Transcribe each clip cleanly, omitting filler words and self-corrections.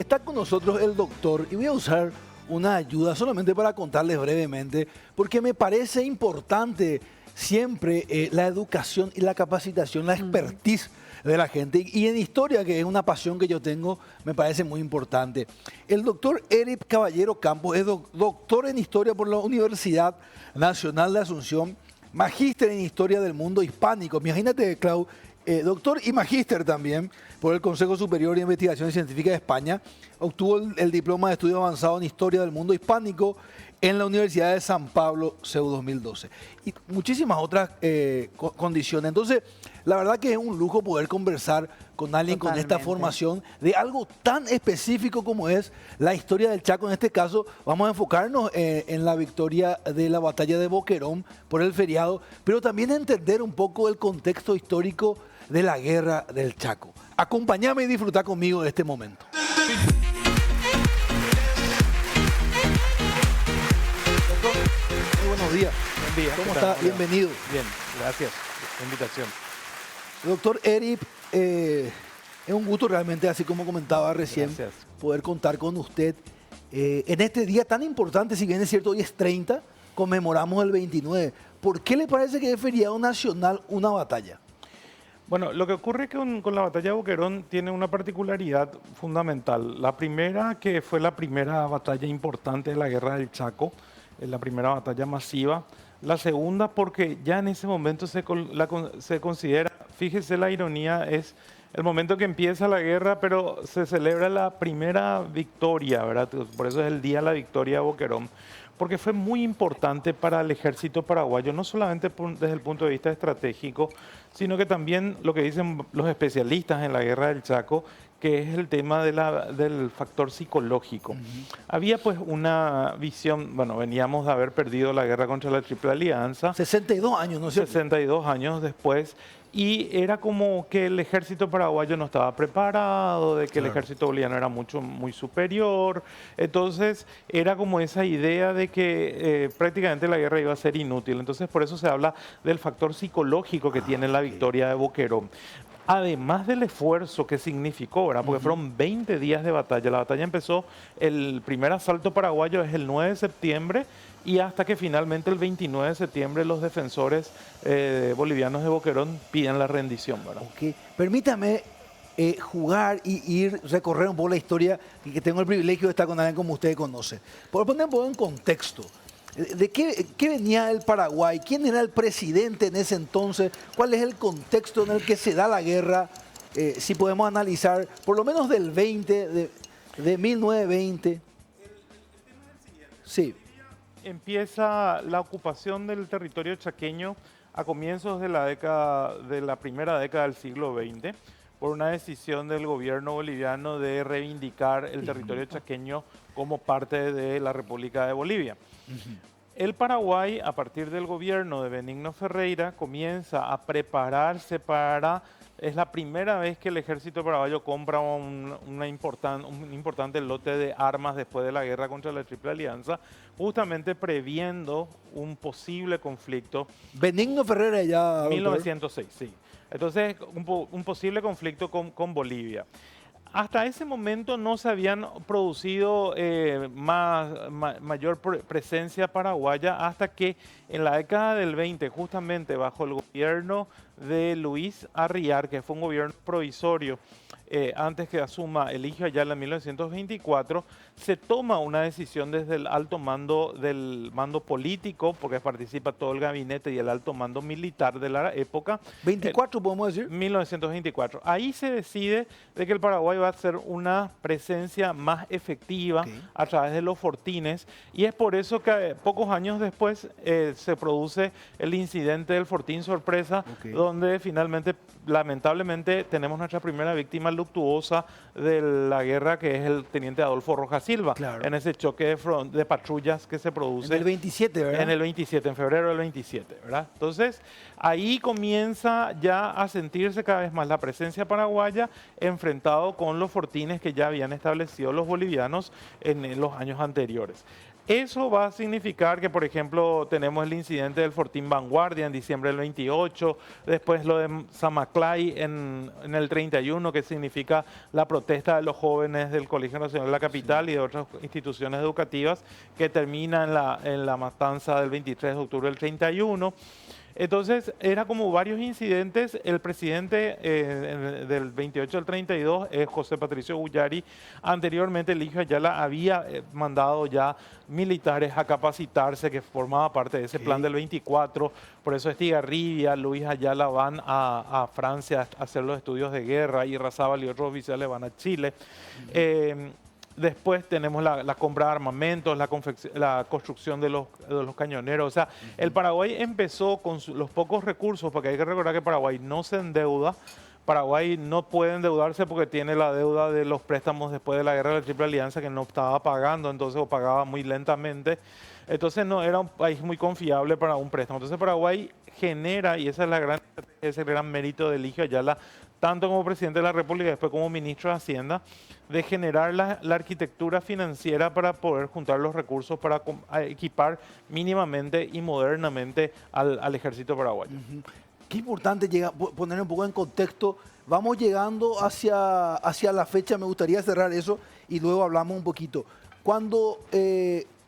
Está con nosotros el doctor y voy a usar una ayuda solamente para contarles brevemente, porque me parece importante siempre la educación y la capacitación, la expertise de la gente. Y en historia, que es una pasión que yo tengo, me parece muy importante. El doctor Eric Caballero Campos es doctor en historia por la Universidad Nacional de Asunción, magíster en historia del mundo hispánico. Imagínate, Clau, doctor y magíster también por el Consejo Superior de Investigaciones Científicas de España. Obtuvo el diploma de estudio avanzado en historia del mundo hispánico en la Universidad de San Pablo, CEU 2012. Y muchísimas otras condiciones. Entonces, la verdad que es un lujo poder conversar con alguien con esta formación de algo tan específico como es la historia del Chaco. En este caso, vamos a enfocarnos en la victoria de la batalla de Boquerón por el feriado, pero también entender un poco el contexto histórico de la guerra del Chaco. Acompáñame y disfruta conmigo de este momento. Doctor, muy buenos días. Buen día. ¿Cómo está? Bienvenido. Bien, gracias por la invitación. Doctor Eric, es un gusto realmente, así como comentaba recién, Gracias. poder contar con usted en este día tan importante. Si bien es cierto, hoy es 30, conmemoramos el 29. ¿Por qué le parece que es feriado nacional una batalla? Bueno, lo que ocurre con la batalla de Boquerón tiene una particularidad fundamental. La primera, que fue la primera batalla importante de la guerra del Chaco, la primera batalla masiva. La segunda, porque ya en ese momento se considera, fíjese la ironía, es el momento que empieza la guerra, pero se celebra la primera victoria, ¿verdad? Por eso es el día de la victoria de Boquerón, porque fue muy importante para el ejército paraguayo, no solamente desde el punto de vista estratégico, sino que también lo que dicen los especialistas en la guerra del Chaco, que es el tema del factor psicológico. Había pues una visión, bueno, veníamos de haber perdido la guerra contra la Triple Alianza. 62 años, ¿no es cierto? 62 años después. Y era como que el ejército paraguayo no estaba preparado, de que el ejército boliviano era muy superior. Entonces era como esa idea de que prácticamente la guerra iba a ser inútil. Entonces por eso se habla del factor psicológico que tiene la victoria de Boquerón. Además del esfuerzo que significó, ¿verdad? Porque fueron 20 días de batalla. La batalla empezó, el primer asalto paraguayo es el 9 de septiembre y hasta que finalmente el 29 de septiembre los defensores bolivianos de Boquerón piden la rendición, ¿verdad? Ok. Permítame jugar y recorrer un poco la historia, y que tengo el privilegio de estar con alguien como usted conoce. Por poner un poco en contexto, ¿de qué venía el Paraguay? ¿Quién era el presidente en ese entonces? ¿Cuál es el contexto en el que se da la guerra? Si podemos analizar, por lo menos del 20, de 1920. Sí. Empieza la ocupación del territorio chaqueño a comienzos de la primera década del siglo XX por una decisión del gobierno boliviano de reivindicar el territorio chaqueño como parte de la República de Bolivia. El Paraguay, a partir del gobierno de Benigno Ferreira, comienza a prepararse para... Es la primera vez que el ejército paraguayo compra un importante lote de armas después de la guerra contra la Triple Alianza, justamente previendo un posible conflicto. Benigno Ferreira ya... 1906, sí. Entonces, un posible conflicto con Bolivia. Hasta ese momento no se habían producido mayor presencia paraguaya hasta que en la década del 20, justamente bajo el gobierno de Luis Arriar, que fue un gobierno provisorio, antes que asuma Eligio Ayala en 1924, se toma una decisión desde el alto mando del mando político, porque participa todo el gabinete y el alto mando militar de la época. 24 podemos decir. 1924. Ahí se decide de que el Paraguay va a ser una presencia más efectiva a través de los fortines, y es por eso que pocos años después se produce el incidente del Fortín Sorpresa, donde finalmente, lamentablemente, tenemos nuestra primera víctima luctuosa de la guerra, que es el teniente Adolfo Rojas Silva, en ese choque de patrullas que se produce. En el 27, ¿verdad? En el 27, en febrero del 27, ¿verdad? Entonces, ahí comienza ya a sentirse cada vez más la presencia paraguaya enfrentado con los fortines que ya habían establecido los bolivianos en los años anteriores. Eso va a significar que, por ejemplo, tenemos el incidente del Fortín Vanguardia en diciembre del 28, después lo de Samaclay en el 31, que significa la protesta de los jóvenes del Colegio Nacional de la Capital y de otras instituciones educativas, que termina en la matanza del 23 de octubre del 31. Entonces, era como varios incidentes. El presidente del 28 al 32 es José Patricio Guyari. Anteriormente, Eligio Ayala había mandado ya militares a capacitarse, que formaba parte de ese plan del 24. Por eso Estigarribia, Luis Ayala van a Francia a hacer los estudios de guerra y Razábal y otros oficiales van a Chile. Después tenemos la compra de armamentos, la construcción de los cañoneros. O sea, el Paraguay empezó con los pocos recursos, porque hay que recordar que Paraguay no se endeuda. Paraguay no puede endeudarse porque tiene la deuda de los préstamos después de la guerra de la Triple Alianza que no estaba pagando, entonces o pagaba muy lentamente. Entonces no era un país muy confiable para un préstamo. Entonces Paraguay genera, y esa es ese es el gran mérito de Eligio Ayala, tanto como presidente de la República y después como ministro de Hacienda, de generar la arquitectura financiera para poder juntar los recursos para equipar mínimamente y modernamente al ejército paraguayo. Qué importante poner un poco en contexto. Vamos llegando hacia la fecha, me gustaría cerrar eso y luego hablamos un poquito. Cuando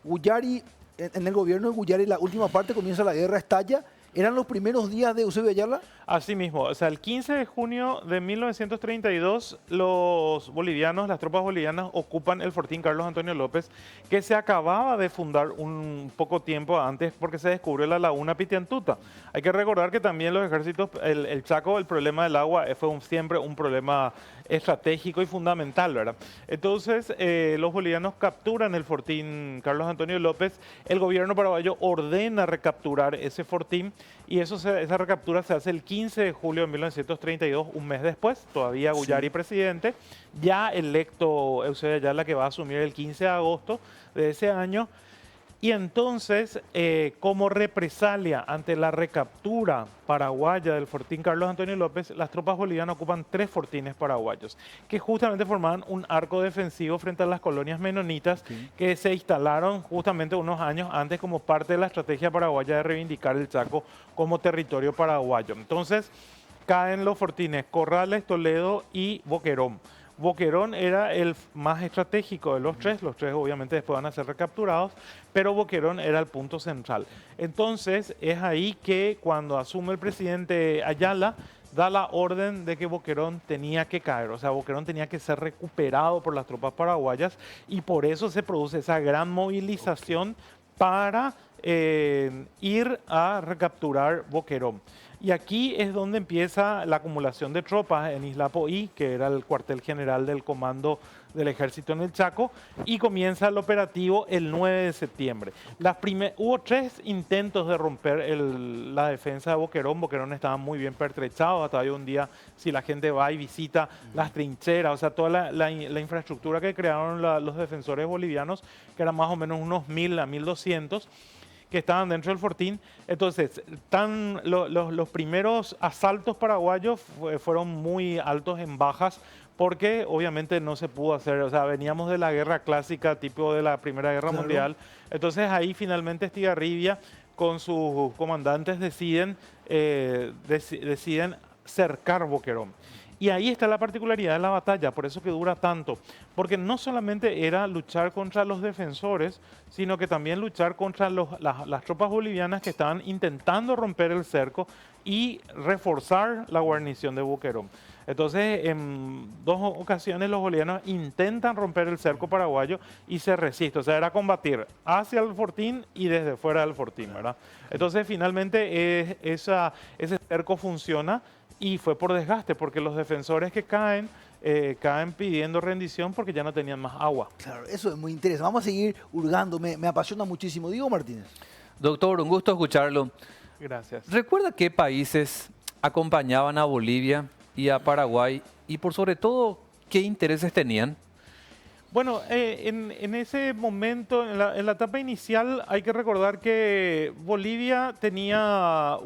Guyari, en el gobierno de Guyari, la última parte comienza la guerra, estalla, ¿eran los primeros días de Eusebio Ayala? Así mismo, o sea, el 15 de junio de 1932 los bolivianos, las tropas bolivianas ocupan el Fortín Carlos Antonio López, que se acababa de fundar un poco tiempo antes porque se descubrió la laguna Pitiantuta. Hay que recordar que también los ejércitos, el Chaco, el problema del agua fue siempre un problema estratégico y fundamental, ¿verdad? Entonces, los bolivianos capturan el Fortín Carlos Antonio López, el gobierno paraguayo ordena recapturar ese fortín y esa recaptura se hace el 15 de julio de 1932, un mes después, todavía Guyari presidente, ya electo Eusebio Ayala, que va a asumir el 15 de agosto de ese año. Y entonces, como represalia ante la recaptura paraguaya del Fortín Carlos Antonio López, las tropas bolivianas ocupan 3 fortines paraguayos, que justamente formaban un arco defensivo frente a las colonias menonitas que se instalaron justamente unos años antes como parte de la estrategia paraguaya de reivindicar el Chaco como territorio paraguayo. Entonces, caen los fortines Corrales, Toledo y Boquerón. Boquerón era el más estratégico de los tres obviamente después van a ser recapturados, pero Boquerón era el punto central. Entonces es ahí que cuando asume el presidente Ayala, da la orden de que Boquerón tenía que caer, o sea, Boquerón tenía que ser recuperado por las tropas paraguayas y por eso se produce esa gran movilización para ir a recapturar Boquerón. Y aquí es donde empieza la acumulación de tropas en Isla Poí, que era el cuartel general del comando del ejército en el Chaco, y comienza el operativo el 9 de septiembre. Hubo 3 intentos de romper la defensa de Boquerón. Boquerón estaba muy bien pertrechado, hasta hoy un día, si la gente va y visita las trincheras, o sea, toda la infraestructura que crearon los defensores bolivianos, que eran más o menos unos 1.000 a 1.200, que estaban dentro del fortín. Entonces, los primeros asaltos paraguayos fueron muy altos en bajas porque obviamente no se pudo hacer, o sea, veníamos de la guerra clásica, tipo de la Primera Guerra Mundial. Entonces ahí finalmente Estigarribia con sus comandantes deciden cercar Boquerón. Y ahí está la particularidad de la batalla, por eso que dura tanto, porque no solamente era luchar contra los defensores, sino que también luchar contra las tropas bolivianas que estaban intentando romper el cerco y reforzar la guarnición de Boquerón. Entonces, en 2 ocasiones los bolivianos intentan romper el cerco paraguayo y se resiste. O sea, era combatir hacia el fortín y desde fuera del fortín, ¿verdad? Entonces, finalmente, ese cerco funciona y fue por desgaste, porque los defensores que caen pidiendo rendición porque ya no tenían más agua. Claro, eso es muy interesante. Vamos a seguir hurgando, me apasiona muchísimo. Diego Martínez. Doctor, un gusto escucharlo. Gracias. ¿Recuerda qué países acompañaban a Bolivia y a Paraguay y por sobre todo qué intereses tenían? Bueno, en ese momento, en la etapa inicial, hay que recordar que Bolivia tenía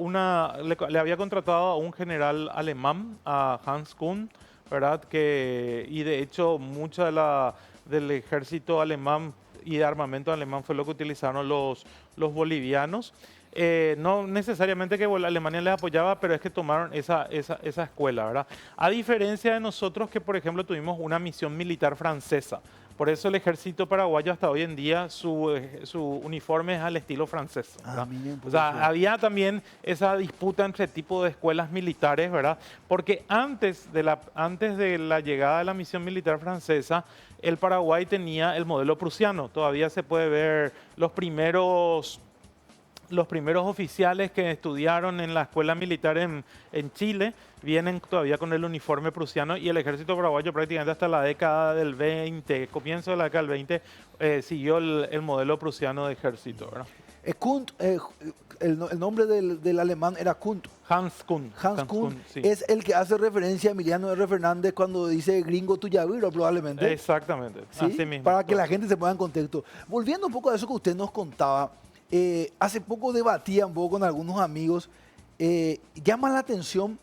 le había contratado a un general alemán, a Hans Kuhn, ¿verdad? Y de hecho, mucha del ejército alemán y de armamento alemán fue lo que utilizaron los bolivianos. No necesariamente que Alemania les apoyaba, pero es que tomaron esa escuela, ¿verdad? A diferencia de nosotros que, por ejemplo, tuvimos una misión militar francesa. Por eso el ejército paraguayo hasta hoy en día su uniforme es al estilo francés, ¿verdad? Miren, O sea, había también esa disputa entre tipos de escuelas militares, ¿verdad? Porque antes de la llegada de la misión militar francesa, el Paraguay tenía el modelo prusiano. Todavía se puede ver los primeros oficiales que estudiaron en la escuela militar en Chile vienen todavía con el uniforme prusiano, y el ejército paraguayo prácticamente hasta la década del 20, comienzo de la década del 20, siguió el modelo prusiano de ejército, ¿verdad? Kunt, el nombre del alemán era Kunt. Hans Kuhn. Hans Kuhn sí. es el que hace referencia a Emiliano R. Fernández cuando dice gringo tu llavero, probablemente. Exactamente, ¿Sí? así mismo. Para que la gente se ponga en contexto. Volviendo un poco a eso que usted nos contaba, hace poco debatía un poco con algunos amigos, llama la atención,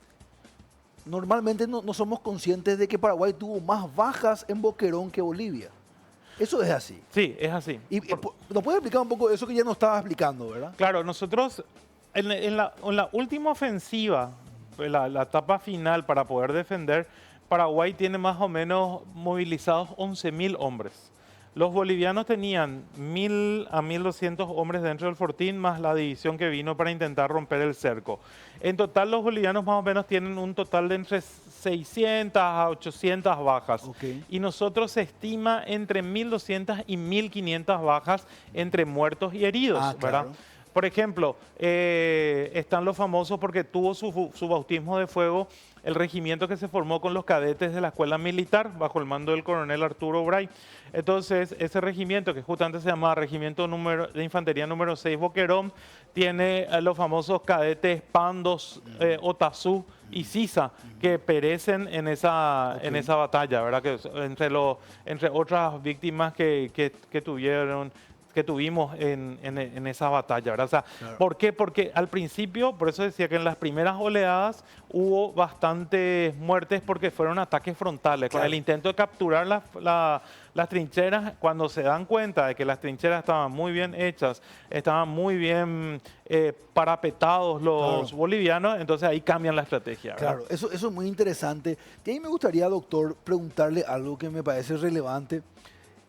normalmente no somos conscientes de que Paraguay tuvo más bajas en Boquerón que Bolivia. Eso es así. Sí, es así. ¿Nos puede explicar un poco eso que ya nos estaba explicando, verdad? Claro, nosotros en la última ofensiva, la etapa final para poder defender, Paraguay tiene más o menos movilizados 11.000 hombres. Los bolivianos tenían 1.000 a 1.200 hombres dentro del fortín, más la división que vino para intentar romper el cerco. En total, los bolivianos más o menos tienen un total de entre 600 a 800 bajas. Okay. Y nosotros se estima entre 1.200 y 1.500 bajas entre muertos y heridos, ¿verdad? Claro. Por ejemplo, están los famosos, porque tuvo su bautismo de fuego el regimiento que se formó con los cadetes de la escuela militar bajo el mando del coronel Arturo Bray. Entonces, ese regimiento, que justamente se llama Regimiento de Infantería número 6 Boquerón, tiene los famosos cadetes Pandos, Otazú y Sisa, que perecen en esa batalla, ¿verdad? Que entre otras víctimas que tuvimos en esa batalla, ¿verdad? O sea, Claro. ¿por qué? Porque al principio, por eso decía que en las primeras oleadas hubo bastantes muertes porque fueron ataques frontales, con Claro. el intento de capturar las trincheras. Cuando se dan cuenta de que las trincheras estaban muy bien hechas, estaban muy bien parapetados los Claro. bolivianos, entonces ahí cambian la estrategia, ¿verdad? Claro, eso es muy interesante. Y ahí me gustaría, doctor, preguntarle algo que me parece relevante.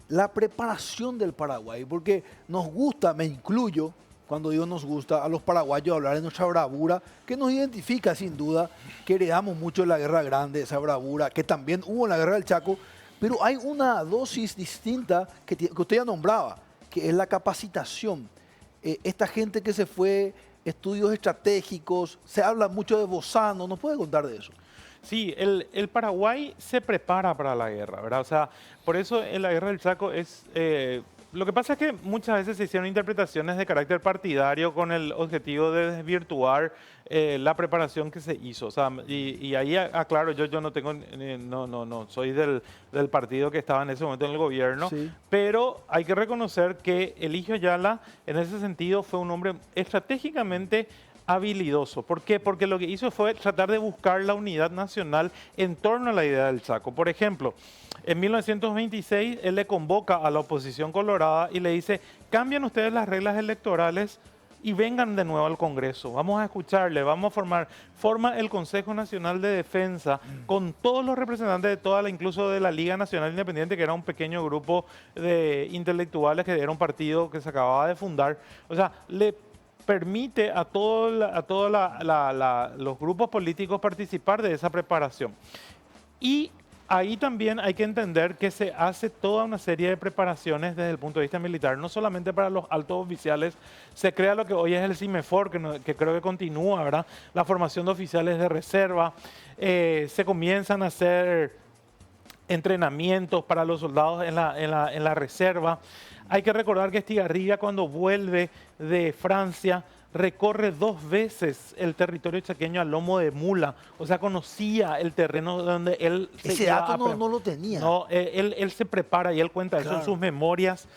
La preparación del Paraguay, porque nos gusta, me incluyo, cuando digo nos gusta, a los paraguayos hablar de nuestra bravura, que nos identifica sin duda, que heredamos mucho de la Guerra Grande, esa bravura, que también hubo en la Guerra del Chaco, pero hay una dosis distinta que usted ya nombraba, que es la capacitación. Esta gente que se fue, estudios estratégicos, se habla mucho de Bozano, ¿nos puede contar de eso? Sí, el Paraguay se prepara para la guerra, ¿verdad? O sea, por eso en la Guerra del Chaco lo que pasa es que muchas veces se hicieron interpretaciones de carácter partidario con el objetivo de desvirtuar la preparación que se hizo. O sea, y ahí aclaro, yo no tengo, no soy del partido que estaba en ese momento en el gobierno, Sí. pero hay que reconocer que Eligio Ayala, en ese sentido, fue un hombre estratégicamente habilidoso. ¿Por qué? Porque lo que hizo fue tratar de buscar la unidad nacional en torno a la idea del Chaco. Por ejemplo, en 1926 él le convoca a la oposición colorada y le dice: cambien ustedes las reglas electorales y vengan de nuevo al Congreso. Vamos a escucharle, vamos a forma el Consejo Nacional de Defensa con todos los representantes de toda incluso de la Liga Nacional Independiente, que era un pequeño grupo de intelectuales que era un partido que se acababa de fundar. O sea, le permite a todos los grupos políticos participar de esa preparación. Y ahí también hay que entender que se hace toda una serie de preparaciones desde el punto de vista militar, no solamente para los altos oficiales. Se crea lo que hoy es el CIMEFOR, que creo que continúa, ¿verdad? La formación de oficiales de reserva. Se comienzan a hacer entrenamientos para los soldados en la reserva. Hay que recordar que Estigarribia, cuando vuelve de Francia, recorre 2 veces el territorio chaqueño a lomo de mula. O sea, conocía el terreno donde él se Ese iba dato a no lo tenía. No, él se prepara y él cuenta eso en Claro. sus memorias.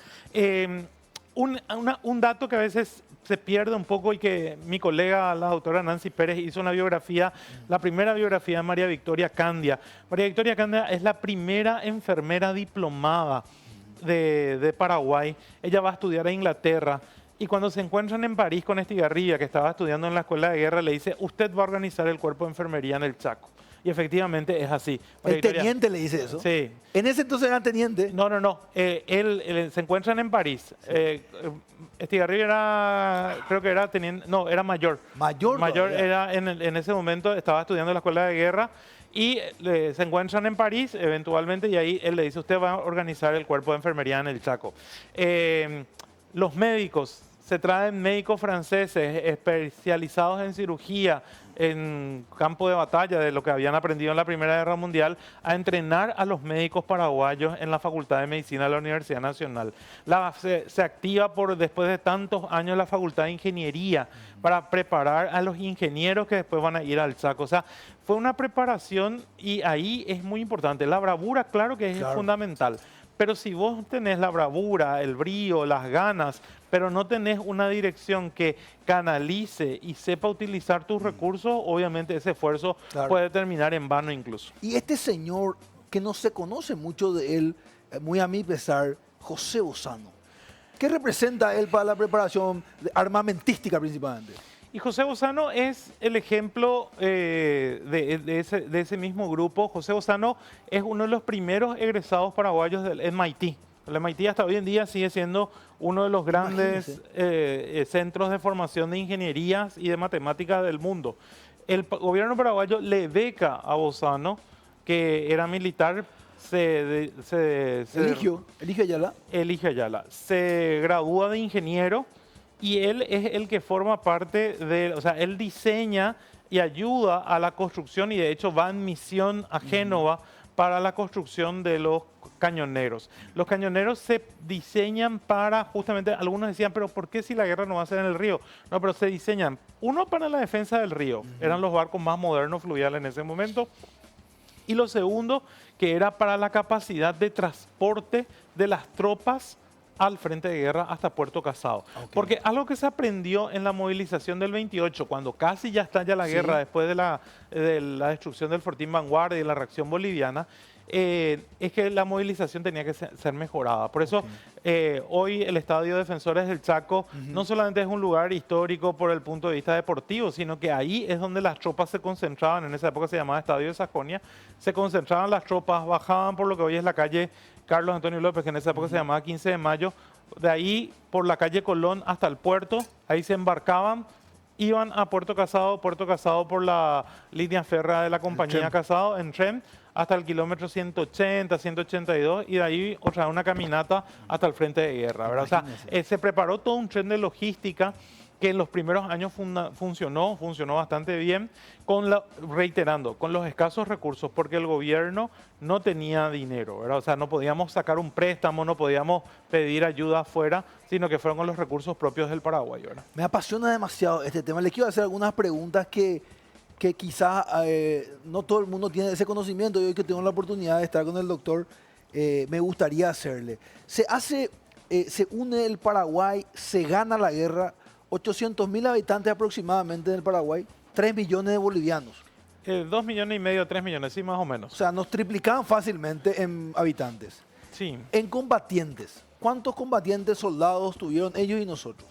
Un dato que a veces se pierde un poco y que mi colega, la doctora Nancy Pérez, hizo una biografía, la primera biografía de María Victoria Candia. María Victoria Candia es la primera enfermera diplomada de Paraguay, ella va a estudiar a Inglaterra. Y cuando se encuentran en París con Estigarribia, que estaba estudiando en la escuela de guerra, le dice, usted va a organizar el cuerpo de enfermería en el Chaco. Y efectivamente es así. María El Victoria, teniente le dice eso. sí. En ese entonces era teniente. No. Él se encuentran en París. Estigarribia era, creo que era teniente, no, era mayor. Mayor Mayor todavía. era, en ese momento estaba estudiando en la escuela de guerra y se encuentran en París eventualmente y ahí él le dice, usted va a organizar el cuerpo de enfermería en el Chaco. Los médicos, se traen médicos franceses especializados en cirugía, en campo de batalla, de lo que habían aprendido en la Primera Guerra Mundial, a entrenar a los médicos paraguayos en la Facultad de Medicina de la Universidad Nacional. Se activa después de tantos años la Facultad de Ingeniería para preparar a los ingenieros que después van a ir al Chaco. O sea, fue una preparación y ahí es muy importante. La bravura, claro que es fundamental. Pero si vos tenés la bravura, el brío, las ganas, pero no tenés una dirección que canalice y sepa utilizar tus recursos, obviamente ese esfuerzo puede terminar en vano incluso. Y este señor, que no se conoce mucho de él, muy a mi pesar, José Bozano, ¿qué representa él para la preparación armamentística principalmente? Y José Bozano es el ejemplo de ese mismo grupo. José Bozano es uno de los primeros egresados paraguayos del MIT. El MIT hasta hoy en día sigue siendo uno de los grandes centros de formación de ingenierías y de matemáticas del mundo. El gobierno paraguayo le beca a Bozano, que era militar, Elige Ayala. Elige Ayala. Se gradúa de ingeniero. Y él es el que forma parte de, o sea, él diseña y ayuda a la construcción y de hecho va en misión a Génova para la construcción de los cañoneros. Los cañoneros se diseñan para, justamente, algunos decían, pero ¿por qué si la guerra no va a ser en el río? No, pero se diseñan, uno para la defensa del río, eran los barcos más modernos fluviales en ese momento, y lo segundo, que era para la capacidad de transporte de las tropas al frente de guerra hasta Puerto Casado. Porque algo que se aprendió en la movilización del 28, cuando casi ya estalla la guerra después de la destrucción del Fortín Vanguardia y la reacción boliviana, es que la movilización tenía que ser mejorada. Por eso hoy el Estadio Defensores del Chaco no solamente es un lugar histórico por el punto de vista deportivo, sino que ahí es donde las tropas se concentraban. En esa época se llamaba Estadio de Sajonia. Se concentraban las tropas, bajaban por lo que hoy es la calle Carlos Antonio López, que en esa época se llamaba 15 de mayo, de ahí por la calle Colón hasta el puerto, ahí se embarcaban, iban a Puerto Casado por la línea férrea de la compañía Casado, en tren, hasta el kilómetro 180, 182, y de ahí otra vez una caminata hasta el frente de guerra, ¿verdad? O sea, se preparó todo un tren de logística que en los primeros años funcionó bastante bien, reiterando, con los escasos recursos, porque el gobierno no tenía dinero, ¿verdad? O sea, no podíamos sacar un préstamo, no podíamos pedir ayuda afuera, sino que fueron con los recursos propios del Paraguay, ¿verdad? Me apasiona demasiado este tema. Les quiero hacer algunas preguntas que quizás no todo el mundo tiene ese conocimiento. Y hoy que tengo la oportunidad de estar con el doctor, me gustaría hacerle. Se une el Paraguay, se gana la guerra, 800.000 habitantes aproximadamente en el Paraguay, 3 millones de bolivianos. 2,5 millones, 3 millones, sí, más o menos. O sea, nos triplicaban fácilmente en habitantes. Sí. En combatientes, ¿cuántos combatientes, soldados tuvieron ellos y nosotros?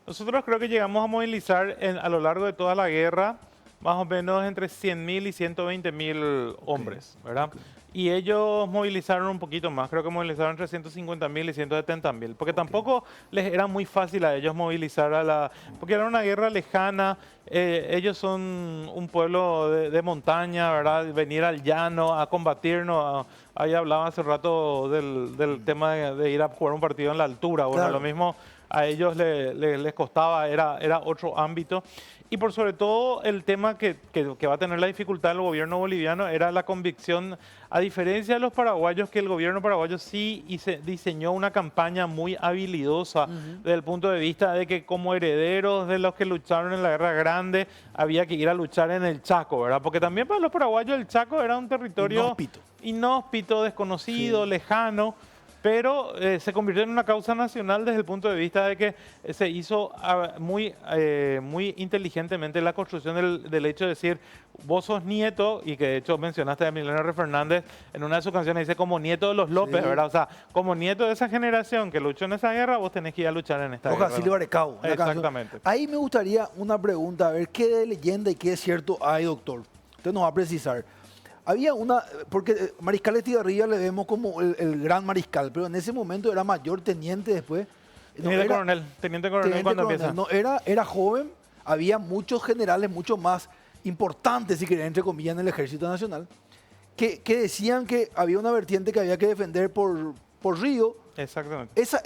Nosotros creo que llegamos a movilizar a lo largo de toda la guerra más o menos entre 100.000 y 120.000 hombres, ¿verdad? Y ellos movilizaron un poquito más, creo que movilizaron entre 150.000 y 170.000, porque tampoco les era muy fácil a ellos movilizar porque era una guerra lejana, ellos son un pueblo de montaña, ¿verdad? Venir al llano a combatirnos, ahí hablaba hace rato del tema de ir a jugar un partido en la altura, bueno, lo mismo a ellos les costaba, era otro ámbito. Y por sobre todo el tema que va a tener la dificultad el gobierno boliviano era la convicción, a diferencia de los paraguayos, que el gobierno paraguayo sí diseñó una campaña muy habilidosa desde el punto de vista de que como herederos de los que lucharon en la Guerra Grande había que ir a luchar en el Chaco, ¿verdad? Porque también para los paraguayos el Chaco era un territorio inhóspito, desconocido, lejano. pero se convirtió en una causa nacional desde el punto de vista de que se hizo muy inteligentemente la construcción del hecho de decir, vos sos nieto, y que de hecho mencionaste a Emiliano R. Fernández en una de sus canciones, dice como nieto de los López, Sí. ¿verdad? O sea, como nieto de esa generación que luchó en esa guerra, vos tenés que ir a luchar en esta Roja guerra. Silva Arecau, una canción. Exactamente. Ahí me gustaría una pregunta, a ver qué de leyenda y qué de cierto hay, doctor. Usted nos va a precisar. Había una, porque Mariscal Estigarribia le vemos como el gran mariscal, pero en ese momento era mayor teniente después. No, Teniente coronel teniente cuando coronel, empieza. no, era joven, había muchos generales mucho más importantes, si querían, entre comillas, en el Ejército Nacional, que decían que había una vertiente que había que defender por Río. Exactamente. Eso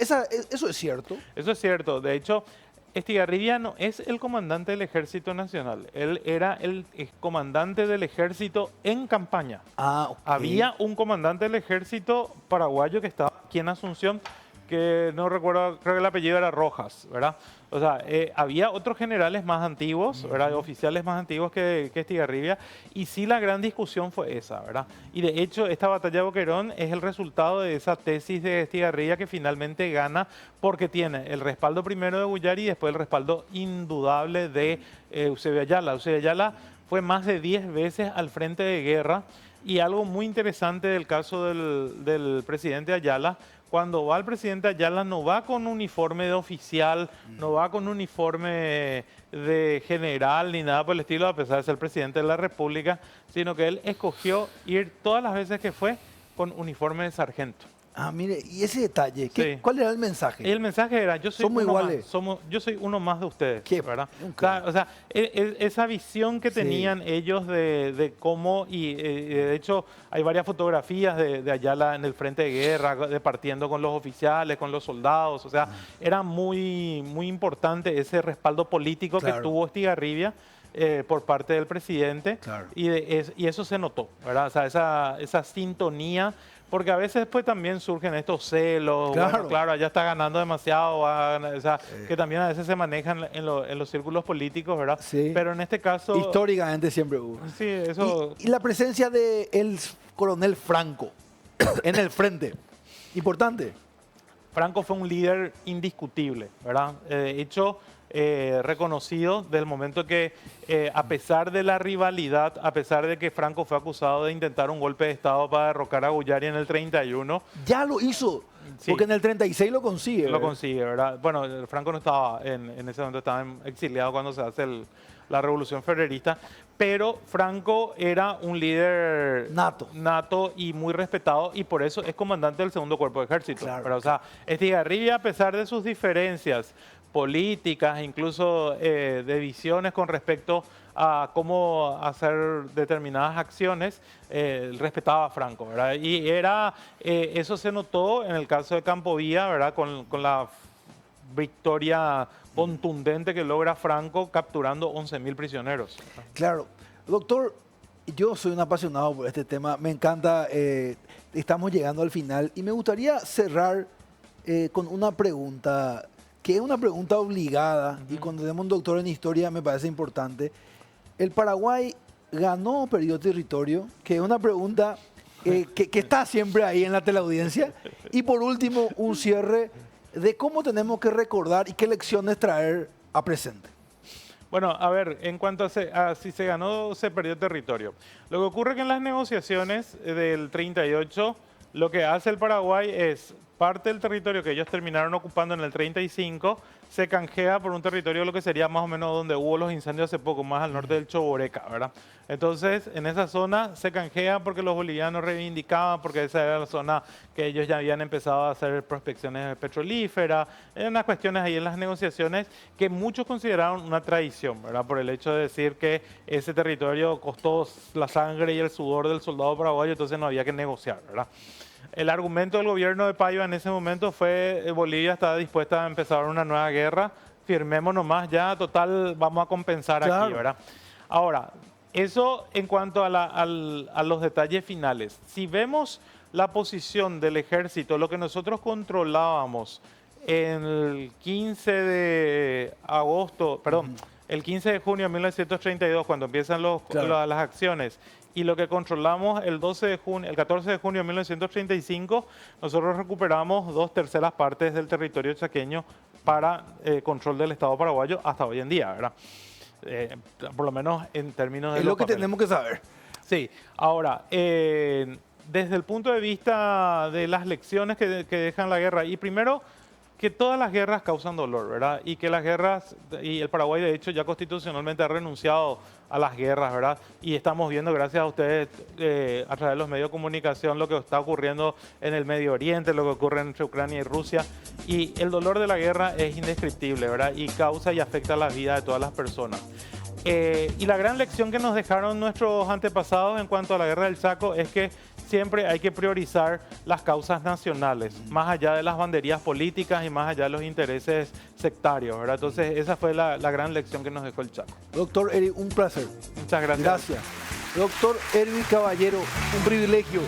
es cierto. Eso es cierto. De hecho, Estigarribia no es el comandante del Ejército Nacional. Él era el comandante del ejército en campaña. Ah, ok. Había un comandante del ejército paraguayo que estaba aquí en Asunción, que no recuerdo, creo que el apellido era Rojas, ¿verdad? O sea, había otros generales más antiguos, ¿verdad? Oficiales más antiguos que Estigarribia, y sí la gran discusión fue esa, ¿verdad? Y de hecho, esta batalla de Boquerón es el resultado de esa tesis de Estigarribia que finalmente gana porque tiene el respaldo primero de Guyari y después el respaldo indudable de Eusebio Ayala. Eusebio Ayala fue más de 10 veces al frente de guerra, y algo muy interesante del caso del presidente Ayala, cuando va el presidente Ayala no va con uniforme de oficial, no va con uniforme de general ni nada por el estilo, a pesar de ser el presidente de la República, sino que él escogió ir todas las veces que fue con uniforme de sargento. Ah, mire, y ese detalle, Sí. ¿cuál era el mensaje? Y el mensaje era, yo soy Somos uno iguales. más, yo soy uno más de ustedes, Qué ¿verdad? nunca. O sea, esa visión que Sí. tenían ellos de cómo, y de hecho hay varias fotografías de Ayala en el frente de guerra, partiendo con los oficiales, con los soldados, o sea, era muy, muy importante ese respaldo político que Claro. tuvo Estigarribia por parte del presidente, Claro. y eso se notó, ¿verdad? O sea, esa sintonía. Porque a veces después también surgen estos celos, Claro. bueno, claro, allá está ganando demasiado, o sea, que también a veces se manejan en los círculos políticos, ¿verdad? Sí. Pero en este caso... Históricamente siempre hubo. Sí, eso... Y la presencia del coronel Franco en el frente, importante. Franco fue un líder indiscutible, ¿verdad? De hecho, reconocido del momento que, a pesar de la rivalidad, a pesar de que Franco fue acusado de intentar un golpe de Estado para derrocar a Guyari en el 31, Ya lo hizo, Sí. porque en el 36 lo consigue. lo ¿verdad? consigue, ¿verdad? Bueno, Franco no estaba en ese momento, estaba exiliado cuando se hace la revolución ferrerista, pero Franco era un líder nato y muy respetado, y por eso es comandante del segundo cuerpo de ejército. Claro. Pero, o sea, Estigarribia, a pesar de sus diferencias políticas, incluso de visiones con respecto a cómo hacer determinadas acciones, respetaba a Franco, ¿verdad? Y eso se notó en el caso de Campo Vía, ¿verdad? Con la victoria contundente que logra Franco capturando 11.000 prisioneros. Claro. Doctor, yo soy un apasionado por este tema, me encanta, estamos llegando al final y me gustaría cerrar con una pregunta, que es una pregunta obligada, y cuando tenemos un doctor en historia me parece importante. ¿El Paraguay ganó o perdió territorio? Que es una pregunta que está siempre ahí en la teleaudiencia. Y por último, un cierre de cómo tenemos que recordar y qué lecciones traer a presente. Bueno, a ver, en cuanto a si se ganó o se perdió territorio. Lo que ocurre que en las negociaciones del 38, lo que hace el Paraguay es parte del territorio que ellos terminaron ocupando en el 35, se canjea por un territorio lo que sería más o menos donde hubo los incendios hace poco, más al norte del Choboreca, ¿verdad? Entonces, en esa zona se canjea porque los bolivianos reivindicaban, porque esa era la zona que ellos ya habían empezado a hacer prospecciones petrolíferas, unas cuestiones ahí en las negociaciones que muchos consideraron una traición, ¿verdad? Por el hecho de decir que ese territorio costó la sangre y el sudor del soldado paraguayo, entonces no había que negociar, ¿verdad? El argumento del gobierno de Paiva en ese momento fue Bolivia estaba dispuesta a empezar una nueva guerra, firmemos nomás ya, total, vamos a compensar Claro. aquí, ¿verdad? Ahora, eso en cuanto a los detalles finales. Si vemos la posición del ejército, lo que nosotros controlábamos el 15 de agosto, perdón, el 15 de junio de 1932, cuando empiezan Claro. las acciones, Y lo que controlamos el 14 de junio de 1935, nosotros recuperamos 2/3 partes del territorio chaqueño para control del Estado paraguayo hasta hoy en día, ¿verdad? Por lo menos en términos de Es los lo que papeles. tenemos que saber. Sí, ahora, desde el punto de vista de las lecciones que dejan la guerra, y primero, que todas las guerras causan dolor, ¿verdad? Y que las guerras, y el Paraguay de hecho ya constitucionalmente ha renunciado a las guerras, ¿verdad? Y estamos viendo, gracias a ustedes, a través de los medios de comunicación, lo que está ocurriendo en el Medio Oriente, lo que ocurre entre Ucrania y Rusia. Y el dolor de la guerra es indescriptible, ¿verdad? Y causa y afecta la vida de todas las personas. Y la gran lección que nos dejaron nuestros antepasados en cuanto a la guerra del Chaco es que siempre hay que priorizar las causas nacionales, más allá de las banderías políticas y más allá de los intereses sectarios, ¿verdad? Entonces, esa fue la gran lección que nos dejó el Chaco. Doctor Eric, un placer. Muchas gracias. Gracias. Doctor Erwin Caballero, un privilegio.